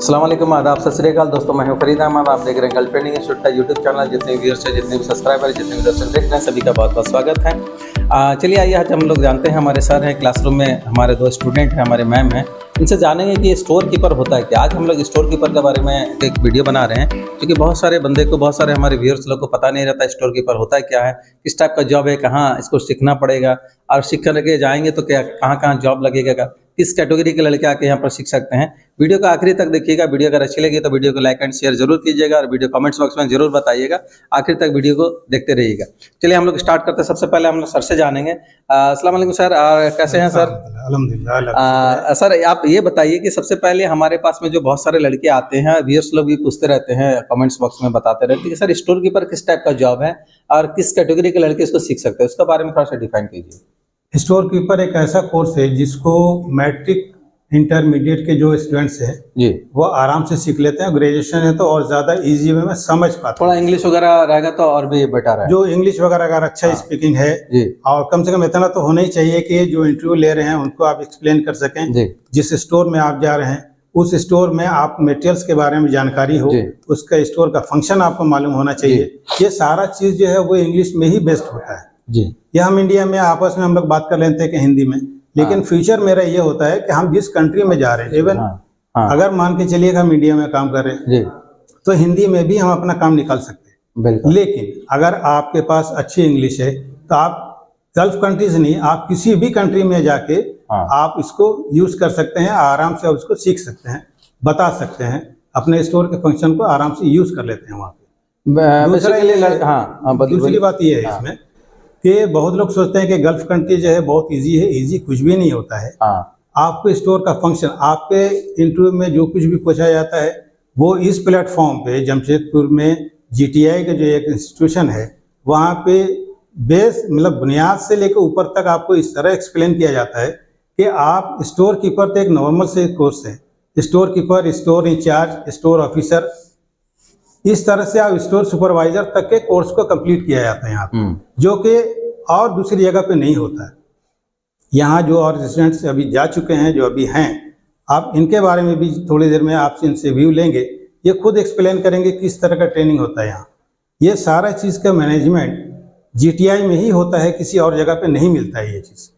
अस्सलाम वालेकुम, आदाब, सत श्री अकाल दोस्तों। मैं हूं फरीद अहमद। आप देख रहे हैं गर्ल ट्रेनिंग इंस्टीट्यूट का यूट्यूब चैनल। जितने व्यूअर्स हैं, जितने भी सब्सक्राइबर हैं, जितने भी दर्शक देख रहे हैं, सभी का बहुत बहुत स्वागत है। चलिए आइए, आज हम लोग जानते हैं, हमारे सर हैं क्लासरूम में, हमारे दो स्टूडेंट हैं, हमारे मैम हैं, इनसे जानेंगे कि स्टोर कीपर होता है क्या। आज हम लोग स्टोर कीपर के बारे में एक वीडियो बना रहे हैं, क्योंकि बहुत सारे बंदे को, बहुत सारे हमारे व्यूअर्स लोग को पता नहीं रहता स्टोर कीपर होता है क्या है, किस टाइप का जॉब है, कहाँ इसको सीखना पड़ेगा, और सीख करके जाएंगे तो क्या कहाँ कहाँ जॉब लगेगा, किस कैटेगरी के लड़के आके यहाँ पर सीख सकते हैं। वीडियो को आखिरी तक देखिएगा। वीडियो अगर अच्छी लगी तो वीडियो को लाइक एंड शेयर जरूर कीजिएगा, और वीडियो कमेंट्स बॉक्स में जरूर बताइएगा। आखिर तक वीडियो को देखते रहिएगा। चलिए हम लोग स्टार्ट करते हैं। सबसे पहले हम लोग सर से जानेंगे। अस्सलाम वालेकुम सर, कैसे हैं सर? अल्हम्दुलिल्लाह। सर आप ये बताइए कि सबसे पहले हमारे पास में जो बहुत सारे लड़के आते हैं, व्यूअर्स लोग भी पूछते रहते हैं, कमेंट्स बॉक्स में बताते रहते हैं कि सर स्टोर कीपर किस टाइप का जॉब है और किस कैटेगरी के लड़के इसको सीख सकते हैं, उसके बारे में थोड़ा सा डिफाइन कीजिए। स्टोर कीपर एक ऐसा कोर्स है जिसको मैट्रिक इंटरमीडिएट के जो स्टूडेंट्स हैं जी, वो आराम से सीख लेते हैं। ग्रेजुएशन है तो और ज्यादा इजी वे में समझ पाते हैं। थोड़ा इंग्लिश वगैरह रहेगा तो और भी बेटर है। जो इंग्लिश वगैरह अगर अच्छा स्पीकिंग है जी और कम से कम इतना तो होना ही चाहिए कि जो इंटरव्यू ले रहे हैं उनको आप एक्सप्लेन कर सकें। जी जिस स्टोर में आप जा रहे हैं उस स्टोर में आप मटेरियल्स के बारे में जानकारी हो, जी। उसका स्टोर का फंक्शन आपको मालूम होना चाहिए। ये सारा चीज जो है वो इंग्लिश में ही बेस्ट होता है। जी या हम इंडिया में आपस में हम लोग बात कर लेते हैं कि हिंदी में, लेकिन फ्यूचर मेरा ये होता है कि हम जिस कंट्री में जा रहे हैं, इवन अगर मान के चलिए हम इंडिया में काम कर रहे हैं जी, तो हिंदी में भी हम अपना काम निकाल सकते हैं। बिल्कुल। लेकिन अगर आपके पास अच्छी इंग्लिश है तो आप गल्फ कंट्रीज नहीं, आप किसी भी कंट्री में जाके आप इसको यूज कर सकते हैं, आराम से आप उसको सीख सकते हैं, बता सकते हैं, अपने स्टोर के फंक्शन को आराम से यूज कर लेते हैं वहाँ पे। दूसरी बात ये है इसमें कि बहुत लोग सोचते हैं कि गल्फ कंट्री जो है बहुत इजी है। इजी कुछ भी नहीं होता है। आपको स्टोर का फंक्शन, आपके इंटरव्यू में जो कुछ भी पूछा जाता है वो इस प्लेटफॉर्म पे जमशेदपुर में जीटीआई का जो एक इंस्टीट्यूशन है वहाँ पे बेस मतलब बुनियाद से लेकर ऊपर तक आपको इस तरह एक्सप्लेन किया जाता है कि आप स्टोर कीपर तो एक नॉर्मल से कोर्स है, store keeper, store incharge, store officer, इस तरह से आप स्टोर सुपरवाइजर तक के कोर्स को कंप्लीट किया जाता है यहाँ पे, जो कि और दूसरी जगह पे नहीं होता है। यहाँ जो और स्टूडेंट्स अभी जा चुके हैं, जो अभी हैं, आप इनके बारे में भी थोड़ी देर में आपसे इनसे व्यू लेंगे। ये खुद एक्सप्लेन करेंगे किस तरह का ट्रेनिंग होता है यहाँ। ये सारा चीज़ का मैनेजमेंट जीटीआई में ही होता है, किसी और जगह पे नहीं मिलता है ये चीज़।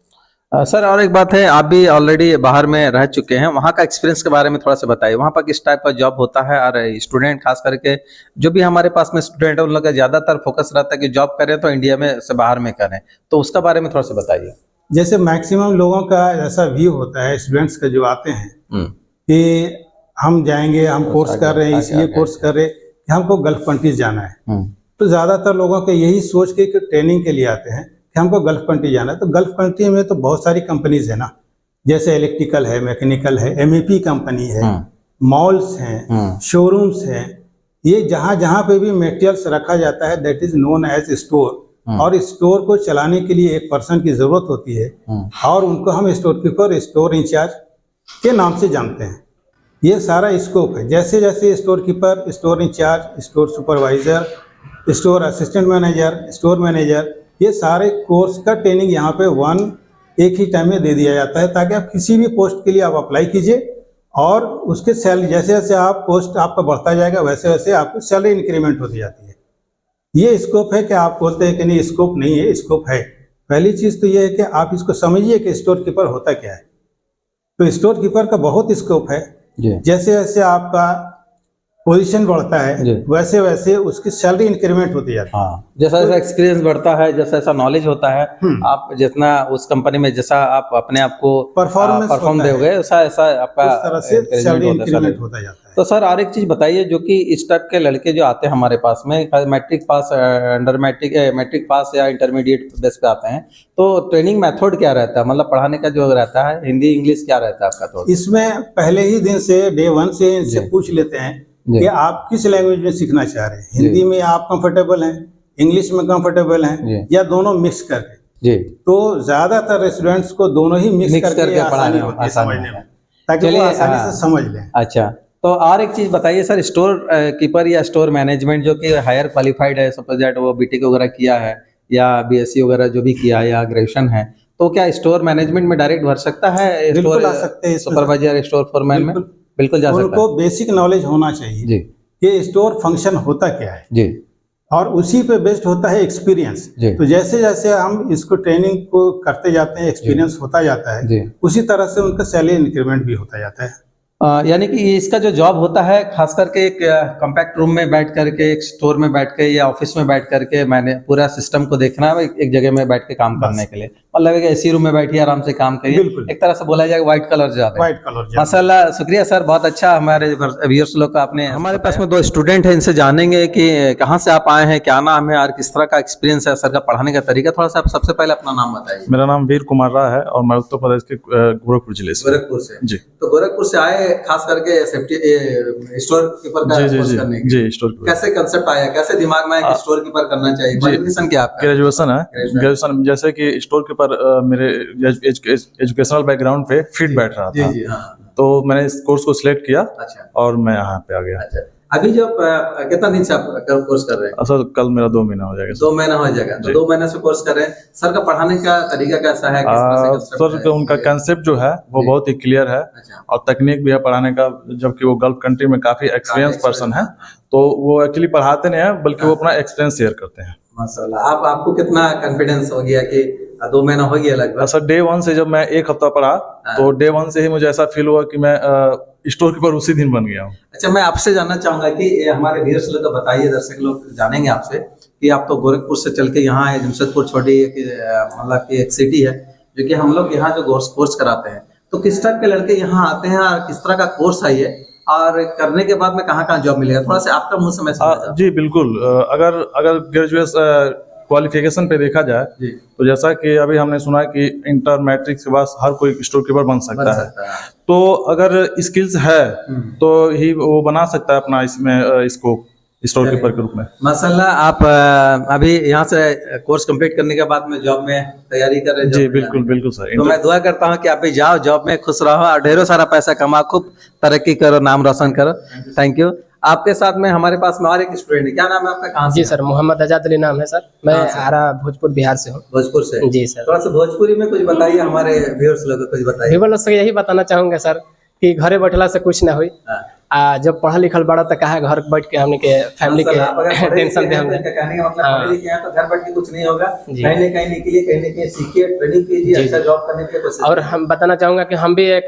सर और एक बात है, आप भी ऑलरेडी बाहर में रह चुके हैं, वहाँ का एक्सपीरियंस के बारे में थोड़ा सा बताइए। वहाँ पर किस टाइप का जॉब होता है, और स्टूडेंट खास करके जो भी हमारे पास में स्टूडेंट है उन लोग का ज्यादातर फोकस रहता है कि जॉब करें तो इंडिया में से बाहर में करें, तो उसका बारे में थोड़ा सा बताइए। जैसे मैक्सिमम लोगों का ऐसा व्यू होता है स्टूडेंट्स का जो आते हैं कि हम जाएंगे, हम कोर्स कर रहे हैं, इसलिए कोर्स कर रहे हैं कि हमको गल्फ कंट्रीज जाना है। तो ज्यादातर लोगों के यही सोच के ट्रेनिंग के लिए आते हैं कि हमको गल्फ कंट्री जाना है। तो गल्फ कंट्री में तो बहुत सारी कंपनीज है ना, जैसे इलेक्ट्रिकल है, मैकेनिकल है, एमईपी कंपनी है, मॉल्स हैं, शोरूम्स हैं। ये जहाँ जहाँ पे भी मटेरियल्स रखा जाता है that is known as store. और स्टोर को चलाने के लिए एक पर्सन की जरूरत होती है, और उनको हम स्टोर कीपर, स्टोर इंचार्ज के नाम से जानते हैं। ये सारा स्कोप है। जैसे जैसे store keeper, store incharge, store supervisor, store assistant manager, store manager, ये सारे कोर्स का ट्रेनिंग यहाँ पे एक ही टाइम में दे दिया जाता है, ताकि आप किसी भी पोस्ट के लिए आप अप्लाई कीजिए और उसके सैलरी जैसे जैसे आप पोस्ट आपका बढ़ता जाएगा वैसे वैसे आपकी सैलरी इंक्रीमेंट होती जाती है। ये स्कोप है कि आप बोलते हैं कि नहीं स्कोप नहीं है, स्कोप है। पहली चीज़ तो ये है कि आप इसको समझिए कि स्टोर कीपर होता क्या है। तो स्टोर कीपर का बहुत स्कोप है। जैसे जैसे आपका पोजीशन बढ़ता है वैसे वैसे उसकी सैलरी इंक्रीमेंट होती जाती है। जैसा जैसा एक्सपीरियंस बढ़ता है, जैसा जैसा नॉलेज होता है, आप जितना उस कंपनी में जैसा आप अपने आप को परफॉर्म दोगे वैसा ऐसा आपका उस तरह से सैलरी इंक्रीमेंट होता जाता है। तो सर और एक चीज बताइए, जो कि इस टाइप के लड़के जो आते हैं हमारे पास में, matric pass, under matric pass या इंटरमीडिएट बेस पे आते हैं, तो ट्रेनिंग मेथड क्या रहता है, मतलब पढ़ाने का जो रहता है, हिंदी इंग्लिश क्या रहता है आपका? थोड़ा इसमें पहले ही दिन से डे 1 से इनसे पूछ लेते हैं कि आप किस लैंग्वेज में सीखना चाह रहे हैं। हिंदी में आप कंफर्टेबल हैं, इंग्लिश में कंफर्टेबल हैं, या दोनों मिक्स करके। तो ज्यादातर स्टूडेंट्स को दोनों ही मिक्स करके आसानी होती है समझने में, ताकि वो आसानी से समझ लें। अच्छा, तो और एक चीज बताइए सर, स्टोर कीपर या स्टोर मैनेजमेंट जो कि हायर क्वालिफाइड है, सपोज दैट वो बीटेक वगैरह किया है या बीएससी वगैरह जो भी किया है या ग्रेजुएशन है, तो क्या स्टोर मैनेजमेंट में डायरेक्ट भर सकता है? बिल्कुल आ सकते हैं, सुपरवाइजर, स्टोर फोरमैन में बिल्कुल जा सकता है। उनको बेसिक नॉलेज होना चाहिए जी कि स्टोर फंक्शन होता क्या है, जी और उसी पे बेस्ड होता है एक्सपीरियंस। जी। तो जैसे जैसे हम इसको ट्रेनिंग को करते जाते हैं, एक्सपीरियंस होता जाता है, जी। उसी तरह से उनका सैलरी इंक्रीमेंट भी होता जाता है। यानी कि इसका जो जॉब होता है खास करके एक कॉम्पैक्ट रूम में बैठ करके, एक स्टोर में बैठ के या ऑफिस में बैठ करके मैंने पूरा सिस्टम को देखना है, एक जगह में बैठ के काम करने के लिए, मतलब एक एसी रूम में बैठिए आराम से काम करिए, बिल्कुल। एक तरह से बोला जाए व्हाइट कलर ज्यादा है। व्हाइट कलर माशाल्लाह, शुक्रिया सर, बहुत अच्छा हमारे व्यूअर्स लोग का आपने। हमारे पास में 2 स्टूडेंट हैं, इनसे जानेंगे कि कहाँ से आप आए हैं, क्या नाम है और किस तरह का एक्सपीरियंस है सर का पढ़ाने का तरीका। थोड़ा सा आप सबसे पहले अपना नाम बताइए। मेरा नाम वीर कुमार राय है और मैं उत्तर प्रदेश के गोरखपुर जिले से। गोरखपुर से जी। तो गोरखपुर से आए खास करके सेफ्टी स्टोर कीपर का कोर्स करने के लिए। जी स्टोर कीपर। कैसे कंसेप्ट आया, कैसे दिमाग में आया कि स्टोर कीपर करना चाहिए? क्वालिफिकेशन क्या आपका? ग्रेजुएशन है। ग्रेजुएशन जैसे कि स्टोर कीपर मेरे एजुकेशनल बैकग्राउंड पे फिट बैठ रहा था, जी हाँ। तो मैंने इस कोर्स को सिलेक्ट किया अच्छा और मैं यहाँ पे आ गया। अच्छा, अभी जब कितना दिन से आप कोर्स कर रहे हैं? सर कल मेरा 2 महीना हो जाएगा। 2 महीना हो जाएगा, तो 2 महीने से कोर्स कर रहे हैं। सर का पढ़ाने का तरीका कैसा है, किस तरह से concept सर है? का उनका कंसेप्ट जो है वो जी। बहुत ही क्लियर है अच्छा। और तकनीक भी है पढ़ाने का, जबकि वो गल्फ कंट्री में काफी एक्सपीरियंस पर्सन है, तो वो एक्चुअली पढ़ाते नहीं है बल्कि वो अपना एक्सपीरियंस शेयर करते हैं। माशाल्लाह, आपको कितना कॉन्फिडेंस हो गया कि 2 महीना हो गया लगभग? सर डे 1 से जब मैं 1 हफ्ता पढ़ा तो डे 1 से ही मुझे ऐसा फील हुआ कि मैं स्टोर कीपर उसी दिन बन गया हूँ। अच्छा, मैं आपसे जानना चाहूंगा कि हमारे व्यूअर्स लोग को बताइए, दर्शक लोग जानेंगे आपसे कि आप तो गोरखपुर से चल के यहाँ आए, जमशेदपुर छोटी मतलब कि एक सिटी है जो कि हम लोग यहाँ जो कोर्स कराते हैं, तो किस टाइप के लड़के यहाँ आते हैं और किस तरह का कोर्स है ये, और करने के बाद में कहाँ जॉब मिलेगा? थोड़ा सा आपका मुंह से मैं सुनना चाहता हूं। जी बिल्कुल। अगर ग्रेजुएशन क्वालिफिकेशन पे देखा जाए जी। तो जैसा कि अभी हमने सुना कि इंटर मैट्रिक के बाद हर कोई स्टोर कीपर बन सकता है, तो अगर स्किल्स है तो ही वो बना सकता है अपना इसमें इसको स्टोर कीपर के रूप में। माशाल्लाह, आप अभी यहाँ से कोर्स कंप्लीट करने के बाद में जॉब में तैयारी कर रहे हैं? जी बिल्कुल बिल्कुल सर। तो मैं दुआ करता हूँ कि आप भी जाओ, जॉब में खुश रहो और ढेरों सारा पैसा कमा, खूब तरक्की करो, नाम रोशन करो। Thank you. आपके साथ में हमारे पास में और एक स्टूडेंट है, क्या नाम है आपका, कहाँ से? जी सर, मोहम्मद आजाद अली नाम है सर, मैं आरा भोजपुर बिहार से हूँ। भोजपुर से? जी सर। थोड़ा सा भोजपुरी में कुछ बताइए, हमारे व्यूअर्स लोगों को कुछ बताइए। व्यूअर्स से यही बताना चाहूंगा सर कि घरे बैठला से कुछ ना हुई, जब पढ़ा लिखल बड़ा तो कहा घर बैठ के हमने के फैमिली के टेंशन दे हमने। कहने का मतलब पढ़े लिखे हैं तो घर बैठ के कुछ नहीं होगा, कहीं ना कहीं निकलिए, कहीं ना कहीं सीखिए, ट्रेनिंग कीजिए, अच्छा जॉब करने की कोशिश। और हम बताना चाहूंगा कि हम भी एक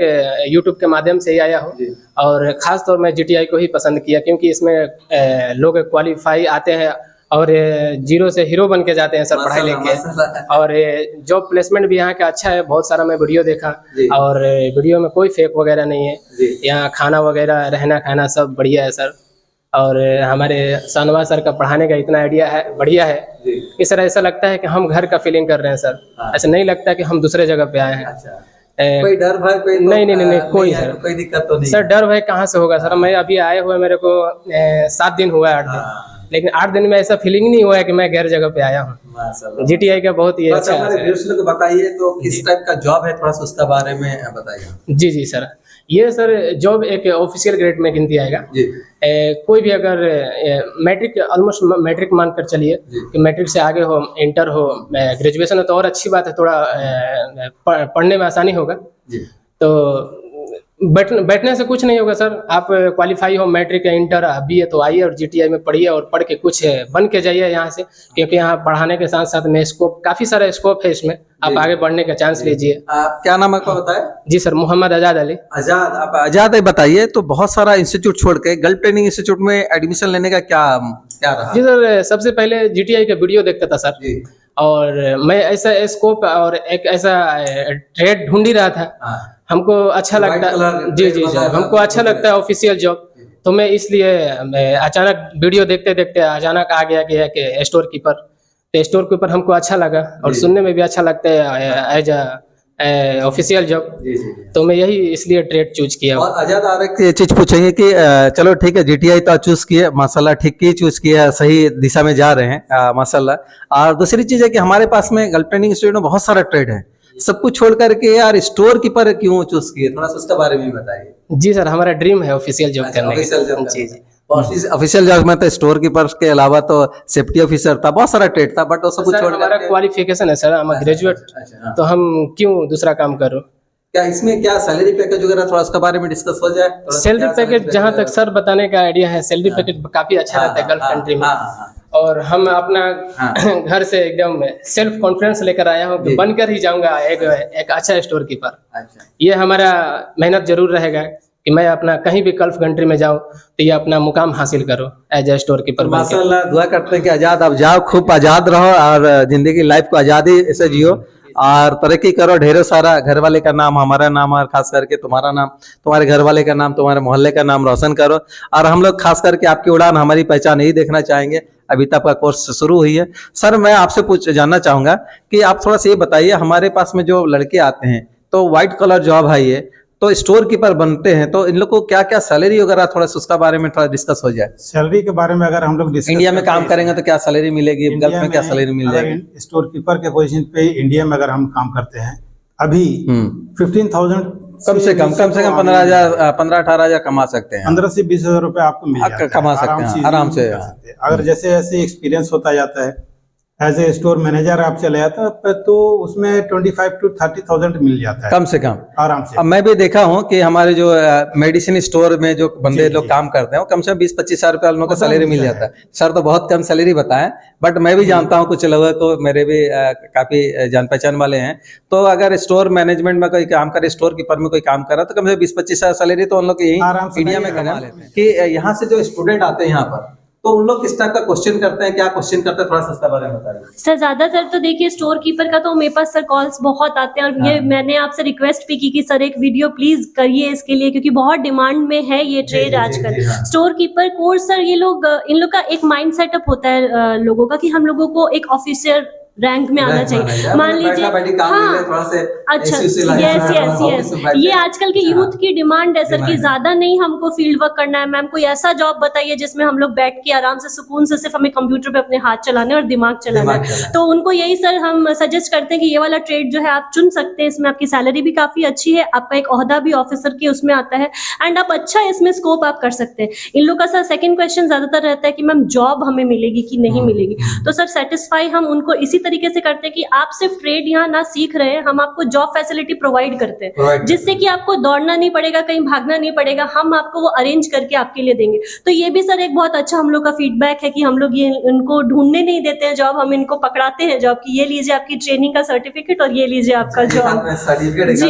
यूट्यूब के माध्यम से ही आया हूँ, और खास तौर में GTI को ही पसंद किया, क्योंकि इसमें लोग क्वालिफाई आते हैं और 0 से हीरो बन के जाते हैं सर पढ़ाई लेके, और जॉब प्लेसमेंट भी यहाँ का अच्छा है। बहुत सारा मैं वीडियो देखा और वीडियो में कोई फेक वगैरह नहीं है, यहाँ खाना वगैरह रहना खाना सब बढ़िया है सर। और हमारे शाहनवाज सर का पढ़ाने का इतना आइडिया है, बढ़िया है। इस तरह ऐसा लगता है कि हम घर का फीलिंग कर रहे हैं सर, ऐसा नहीं लगता कि हम दूसरे जगह पे आए हैं। कोई डर भय कोई नहीं कोई सर, कोई दिक्कत तो नहीं सर। डर भय कहाँ से होगा सर, मैं अभी आए हुए मेरे को 7 दिन हुआ है, 8 दिन, लेकिन 8 दिन में ऐसा फीलिंग नहीं हुआ है कि मैं गैर जगह पे आया हूँ। GTI का बहुत ही अच्छा है। बताइए तो किस टाइप का जॉब है, थोड़ा सा उसके बारे में बताइए। जी सर, ये सर जॉब एक ऑफिशियल ग्रेड में गिनती आएगा। कोई भी अगर मैट्रिक, ऑलमोस्ट मैट्रिक मानकर चलिए कि मैट्रिक से आगे हो, इंटर हो, ग्रेजुएशन हो तो और अच्छी बात है, थोड़ा पढ़ने में आसानी होगा। तो बैठने से कुछ नहीं होगा सर, आप क्वालिफाई हो मैट्रिक या इंटर BA तो आइए और GTI में पढ़िए और पढ़ के कुछ बन के जाइए यहाँ से, क्योंकि यहाँ पढ़ाने के साथ साथ में स्कोप, काफी सारा स्कोप है इसमें, आप आगे बढ़ने का चांस लीजिए। क्या नाम आपका बताए? जी सर, मोहम्मद आजाद अली। आजाद, आप आजाद बताइए, तो बहुत सारा इंस्टीट्यूट छोड़ के गल्फ ट्रेनिंग इंस्टीट्यूट में एडमिशन लेने का क्या रहा? जी सर, सबसे पहले GTI का वीडियो देखता था सर, और मैं ऐसा स्कोप और एक ऐसा ट्रेड ढूंढ ही रहा था, हमको अच्छा लगता है। जी हमको अच्छा लगता है ऑफिशियल जॉब, तो मैं इसलिए अचानक वीडियो देखते देखते अचानक आ गया कि स्टोर कीपर, तो स्टोर कीपर हमको अच्छा लगा और सुनने में भी अच्छा लगता है एज ऑफिशियल जॉब, तो मैं यही इसलिए ट्रेड चूज किया। और आजाद और एक चीज पूछेंगे कि चलो ठीक है, GTI तो चूज किए, माशाल्लाह ठीक ही चूज किया, सही दिशा में जा रहे हैं माशाल्लाह। और दूसरी चीज है कि हमारे पास में गल्फ ट्रेनिंग इंस्टीट्यूट में बहुत सारा ट्रेड है, सब कुछ छोड़ करके यार स्टोर कीपर क्यों चूज किए, थोड़ा सा उसके बारे में बताइए। जी सर, हमारा ड्रीम है ऑफिशियल जॉब करने का। जी ऑफिशियल जॉब में तो स्टोर कीपर के अलावा तो सेफ्टी ऑफिसर था, बहुत सारा ट्रेड था, बट वो सब कुछ छोड़ हमारा क्वालिफिकेशन है सर, हम ग्रेजुएट, तो हम क्यों दूसरा काम करो। क्या इसमें क्या सैलरी पैकेज वगैरह थोड़ा उसके बारे में डिस्कस हो जाए? सैलरी पैकेज जहाँ तक सर बताने का आइडिया है, सैलरी पैकेज काफी अच्छा रहता है गल्फ कंट्री में। और हम अपना घर से एकदम सेल्फ कॉन्फिडेंस लेकर आया हूँ कि बनकर ही जाऊंगा एक अच्छा स्टोर कीपर। ये हमारा मेहनत जरूर रहेगा कि मैं अपना कहीं भी गल्फ कंट्री में जाऊं तो ये अपना मुकाम हासिल करो एज ए स्टोर कीपर। माशाल्लाह, दुआ करते हैं कि आजाद अब जाओ, खूब आजाद रहो और जिंदगी लाइफ को आजादी से जियो और तरक्की करो। ढेरों सारा घर वाले का नाम, हमारा नाम और खास करके तुम्हारा नाम, तुम्हारे घर वाले का नाम, तुम्हारे मोहल्ले का नाम रोशन करो। और हम लोग खास करके आपकी उड़ान, हमारी पहचान यही देखना चाहेंगे। अभी तक का कोर्स शुरू हुई है। सर मैं आपसे जानना चाहूंगा कि आप थोड़ा सा ये बताइए, हमारे पास में जो लड़के आते हैं तो व्हाइट कलर जॉब है ये, तो स्टोर कीपर बनते हैं, तो इन लोग को क्या क्या सैलरी वगैरह थोड़ा सा उसका बारे में थोड़ा डिस्कस हो जाए। सैलरी के बारे में अगर हम लोग इंडिया में काम करेंगे तो क्या सैलरी मिलेगी, गल्फ में क्या सैलरी मिल जाएगी? स्टोर कीपर के पोजीशन पे इंडिया में अगर हम काम करते हैं अभी 15,000 कम से कम 15-18 हजार कमा सकते हैं। 15 से 20,000 रुपए आपको मिल जाता है, कमा सकते हैं आराम से। अगर जैसे जैसे एक्सपीरियंस होता जाता है, एज ए स्टोर मैनेजर आप चले जाता है तो उसमें 25 to 30,000 मिल जाता है कम से कम आराम से। अब मैं भी देखा हूँ कि हमारे जो मेडिसिन स्टोर में जो बंदे लोग काम करते हैं वो कम से कम 20-25 हजार रुपये लोगों का सैलरी मिल जाता है। सर तो बहुत कम सैलरी बताएं, बट मैं भी जानता हूँ कुछ लोगों को, मेरे भी काफी जान पहचान वाले हैं। तो अगर स्टोर मैनेजमेंट में कोई काम करे, स्टोर कीपर में कोई काम कर रहा तो कम से 20-25 हजार सैलरी तो उन लोग यही इंडिया में कमा लेते हैं। कि यहाँ से जो स्टूडेंट आते हैं यहाँ पर, तो उन लोग किस टाइप का क्वेश्चन करते हैं, क्या क्वेश्चन करते हैं, थोड़ा सा इसके बारे में बताइए। सर ज्यादातर तो देखिए स्टोर कीपर का तो मेरे पास सर कॉल्स बहुत आते हैं, और ये मैंने आपसे रिक्वेस्ट भी की कि सर एक वीडियो प्लीज करिए इसके लिए, क्योंकि बहुत डिमांड में है ये ट्रेड आजकल। स्टोर कीपर कोर्स सर, ये लोग इन लोग का एक माइंड सेटअप होता है लोगों का कि हम लोगों को एक ऑफिसर रैंक में आना चाहिए। मान लीजिए अच्छा, यस ये आजकल के यूथ की डिमांड है सर कि ज्यादा नहीं हमको फील्ड वर्क करना है, मैम कोई ऐसा जॉब बताइए जिसमें हम लोग बैठ के आराम से सुकून से सिर्फ हमें कंप्यूटर पे अपने हाथ चलाने और दिमाग चलाना है। तो उनको यही सर हम सजेस्ट करते हैं कि ये वाला ट्रेड जो है आप चुन सकते हैं, इसमें आपकी सैलरी भी काफी अच्छी है, आपका एक ओहदा भी ऑफिसर की उसमें आता है, एंड आप अच्छा इसमें स्कोप आप कर सकते हैं। इन लोग का सर सेकंड क्वेश्चन ज्यादातर रहता है कि मैम जॉब हमें मिलेगी कि नहीं मिलेगी। तो सर सेटिस्फाई हम उनको इसी तरीके से करते हैं कि आप सिर्फ ट्रेड यहाँ ना सीख रहे हैं, हम आपको जॉब फैसिलिटी प्रोवाइड करते हैं, जिससे कि आपको दौड़ना नहीं पड़ेगा, कहीं भागना नहीं पड़ेगा, हम आपको वो अरेंज करके आपके लिए देंगे। तो ये भी सर एक बहुत अच्छा हम लोग का फीडबैक है कि हम लोग ये इनको ढूंढने नहीं देते हैं जॉब, हम इनको पकड़ाते हैं जॉब की, ये लीजिए आपकी ट्रेनिंग का सर्टिफिकेट और ये लीजिए आपका जॉब। जी जी,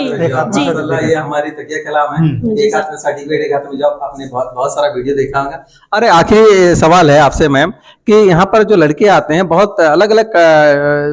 ये हमारी तकिया कलाम है, एक हाथ में सर्टिफिकेट, एक हाथ में जॉब। आपने बहुत सारा वीडियो देखा होगा। अरे आखिरी सवाल है आपसे मैम कि यहाँ पर जो लड़के आते हैं बहुत अलग अलग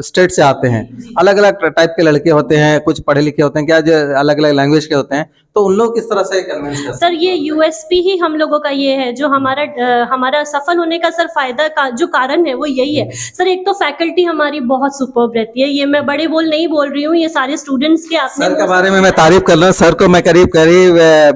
स्टेट से आते हैं, अलग अलग टाइप के लड़के होते हैं, कुछ पढ़े लिखे होते हैं, क्या जो अलग अलग लैंग्वेज के होते हैं, तो उन लोग किस तरह से कन्विंस करते हैं? सर ये यूएसपी ही हम लोगों का ये है जो हमारा सफल होने का सर फायदा का जो कारण है वो यही है सर। एक तो फैकल्टी हमारी बहुत सुपर्ब रहती है, ये मैं बड़े बोल नहीं बोल रही हूँ, ये सारे स्टूडेंट्स के आपने सर के बारे में मैं तारीफ कर रहा हूँ। सर को मैं करीब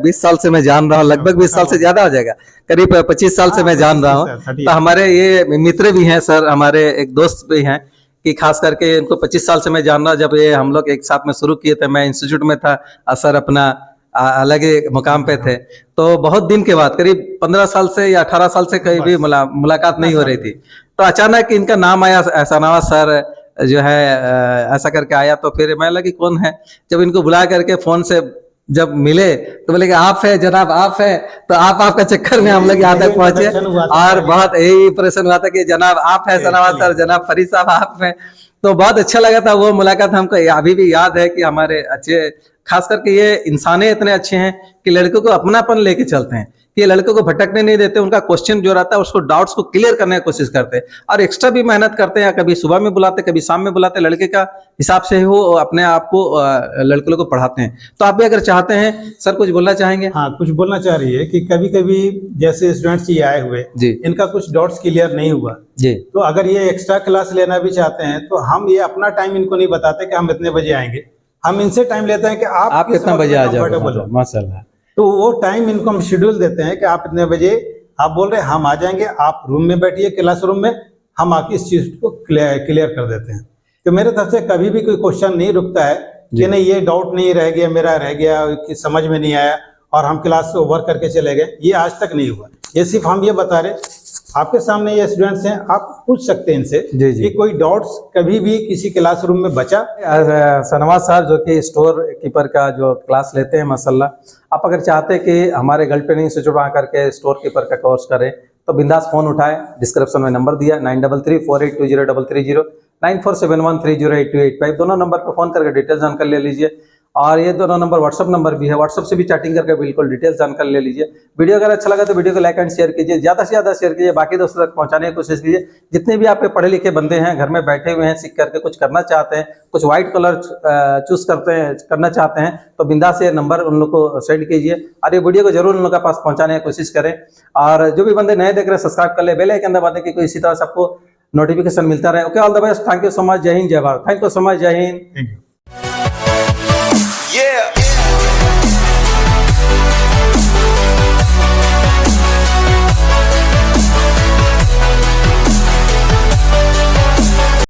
20 साल से मैं जान रहा हूँ, लगभग 20 साल से ज्यादा हो जाएगा, करीब 25 साल से मैं जान रहा हूँ। तो हमारे ये मित्र भी हैं सर, हमारे एक दोस्त भी हैं कि खास करके इनको 25 साल से मैं जान रहा हूँ। जब ये हम लोग एक साथ में शुरू किए थे, मैं इंस्टीट्यूट में था, सर अपना अलग ही मुकाम पे थे, तो बहुत दिन के बाद करीब 15 साल से या 18 साल से कहीं भी मुलाकात नहीं हो रही थी, तो अचानक इनका नाम आया, एहसानाबाद सर जो है ऐसा करके आया। तो फिर मैं लगी कौन है, जब इनको बुला करके फोन से जब मिले तो बोले कि आप है जनाब, आप है। तो आपका चक्कर में हम लोग यहाँ तक पहुंचे और बहुत यही इंप्रेशन हुआ था कि जनाब आप है एहसानाबाद सर, जनाब फरीद साहब आप हैं। तो बहुत अच्छा लगा था वो मुलाकात, हमको अभी भी याद है कि हमारे अच्छे, खास करके ये इंसाने इतने अच्छे हैं कि लड़कों को अपनापन लेके चलते हैं, कि ये लड़कों को भटकने नहीं देते, उनका क्वेश्चन जो रहता है उसको डाउट्स को क्लियर करने की कोशिश करते हैं और एक्स्ट्रा भी मेहनत करते हैं। कभी सुबह में बुलाते, कभी शाम में बुलाते, लड़के का हिसाब से वो अपने आप को लड़कों को पढ़ाते हैं। तो आप भी अगर चाहते हैं सर, कुछ बोलना चाहेंगे? हाँ, कुछ बोलना चाह रही है कि कभी कभी जैसे स्टूडेंट्स ये आए हुए जी, इनका कुछ डाउट्स क्लियर नहीं हुआ जी, तो अगर ये एक्स्ट्रा क्लास लेना भी चाहते हैं तो हम ये अपना टाइम इनको नहीं बताते कि हम इतने बजे आएंगे, हम इनसे टाइम लेते हैं कि आप कितना बजे आ जाओ, माशाल्लाह। तो वो टाइम इनको हम शेड्यूल देते हैं कि आप इतने बजे, आप बोल रहे हैं हम आ जाएंगे, आप रूम में बैठिए क्लासरूम में, हम आके इस चीज को क्लियर कर देते हैं। तो मेरे तरफ से कभी भी कोई क्वेश्चन नहीं रुकता है कि नहीं ये डाउट नहीं रह गया, मेरा रह गया कि समझ में नहीं आया और हम क्लास ओवर करके चले गए, ये आज तक नहीं हुआ। ये सिर्फ हम ये बता रहे आपके सामने ये स्टूडेंट्स हैं, आप पूछ सकते हैं इनसे जी, जी। कि कोई डाउट्स कभी भी किसी क्लासरूम में बचा। सनवाज सर जो कि स्टोर कीपर का जो क्लास लेते हैं माशाल्लाह, आप अगर चाहते हैं कि हमारे गर्ल ट्रेनिंग इंस्टीट्यूट में आकर के स्टोर कीपर का कोर्स करें तो बिंदास फ़ोन उठाएं, डिस्क्रिप्शन में नंबर दिया 9334820330, 9471308285, दोनों नंबर पर फ़ोन करके डिटेल जानकारी ले लीजिए। और ये दोनों नंबर व्हाट्सअप नंबर भी है, व्हाट्सअप से भी चैटिंग करके बिल्कुल डिटेल जानकारी ले लीजिए। वीडियो अगर अच्छा लगा तो वीडियो को लाइक एंड शेयर कीजिए, ज़्यादा से ज़्यादा शेयर कीजिए, बाकी दोस्तों तक पहुंचाने की कोशिश कीजिए। जितने भी आपके पढ़े लिखे बंदे हैं, घर में बैठे हुए हैं, सीख करके कुछ करना चाहते हैं, कुछ व्हाइट कलर चूज करना चाहते हैं, तो बिंदास ये नंबर उन लोग को सेंड कीजिए और ये वीडियो को जरूर उन लोग के पास पहुंचाने की कोशिश करें। और जो भी बंदे नए देख रहे हैं सब्सक्राइब कर ले, बेल आइकन दबा दें कि इसी तरह से आपको नोटिफिकेशन मिलता रहे। Okay, all the best, thank you so much, जय हिंद जय Bharat, thank you so much, जय हिंद। Thank you. Yeah.